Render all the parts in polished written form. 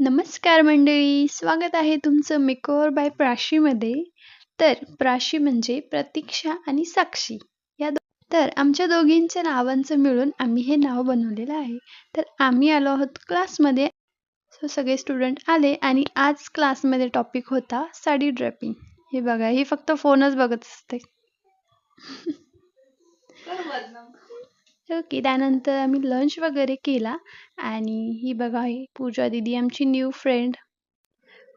नमस्कार मंडळी, स्वागत आहे तुमचं मेकओव्हर बाय प्राशीमध्ये. तर प्राशी म्हणजे प्रतीक्षा आणि साक्षी तर आमच्या दोघींच्या नावांचं मिळून आम्ही हे नाव बनवलेलं आहे. तर आम्ही आलो आहोत क्लासमध्ये. सगळे स्टुडंट आले आणि आज क्लासमध्ये टॉपिक होता साडी ड्रेपिंग. हे बघा, ही फक्त फोनच बघत असते. ओके, त्यानंतर आम्ही लंच वगैरे केला आणि ही बघा, ही पूजा दीदी आमची न्यू फ्रेंड.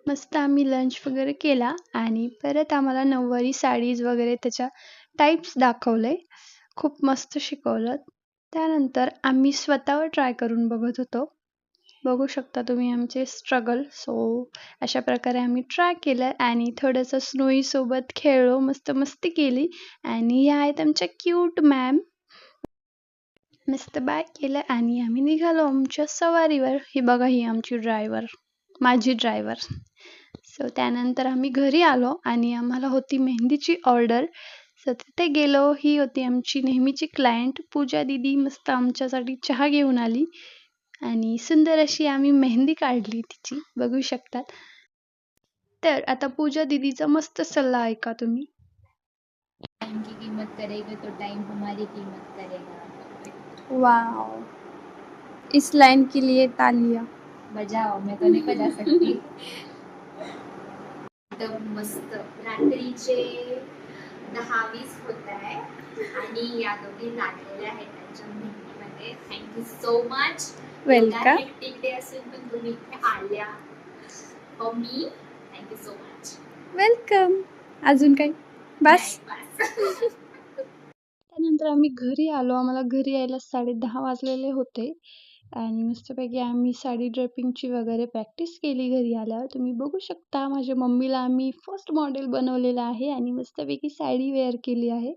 मस्त आम्ही लंच वगैरे केला आणि परत आम्हाला नऊवारी साडीज वगैरे त्याच्या टाईप्स दाखवले. खूप मस्त शिकवलं. त्यानंतर आम्ही स्वतःवर ट्राय करून बघत होतो. बघू शकता तुम्ही आमचे स्ट्रगल. अशा प्रकारे आम्ही ट्राय केलं आणि थोडंसं स्नोई सोबत खेळलो, मस्त मस्ती केली. आणि या आहेत आमच्या क्यूट मॅम. मस्त बाय केलं आणि आम्ही निघालो आमच्या सवारीवर. ही बघा, ही आमची ड्रायव्हर, माझी ड्रायव्हर. त्यानंतर आम्ही घरी आलो आणि आम्हाला होती मेहंदीची ऑर्डर. तिथे गेलो. ही होती आमची नेहमीची क्लायंट पूजा दीदी. मस्त आमच्यासाठी चहा घेऊन आली आणि सुंदर अशी आम्ही मेहंदी काढली तिची, बघू शकतात. तर आता पूजा दीदीचा मस्त सल्ला ऐका तुम्ही. टाइम की कीमत करेगा तो टाइम हमारी कीमत करेगा. वाओ, इस लाइन के लिए तालियां बजाओ, मैं तो नहीं बजा सकती. एकदम मस्त. रात्रीचे 10:20 होत आहे आणि या दोघी लागलेल्या आहेत त्यांच्या मेहंदीमध्ये. Thank you so much. Welcome. Hectic day असून पण तुम्ही इथे आल्या for me. Thank you so much. Welcome. अजून काही बस? त्यानंतर आम्ही घरी आलो. आम्हाला घरी यायला 10:30 वाजलेले होते आणि मस्तपैकी आम्ही साडी ड्रेपिंगची वगैरे प्रॅक्टिस केली घरी आल्यावर. तुम्ही बघू शकता माझ्या मम्मीला आम्ही फर्स्ट मॉडेल बनवलेलं आहे आणि मस्तपैकी साडी वेअर केली आहे.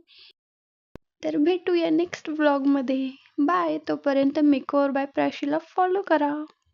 तर भेटूया नेक्स्ट व्लॉगमध्ये. बाय. तोपर्यंत मेकओव्हर बाय प्राशीला फॉलो करा.